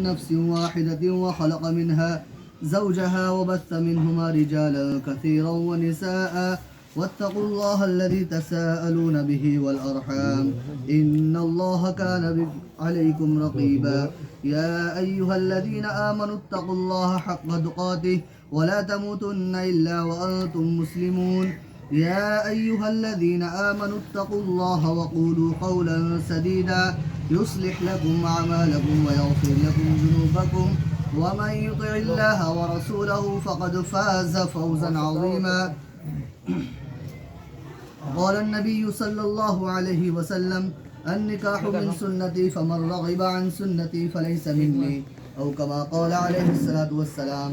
نفس واحدة وخلق منها زوجها وبث منهما رجالا كثيرا ونساء واتقوا الله الذي تساءلون به والأرحام إن الله كان عليكم رقيبا يا أيها الذين آمنوا اتقوا الله حق تقاته ولا تموتن إلا وأنتم مسلمون يا أيها الذين آمنوا اتقوا الله وقولوا قولا سديدا يصلح لكم أعمالكم ويغفر لكم ذنوبكم ومن يطع الله ورسوله فقد فاز فوزا عظيما قال النبي صلى الله عليه وسلم النكاح من سنتي فمن رغب عن سنتي فليس مني أو كما قال عليه الصلاة والسلام।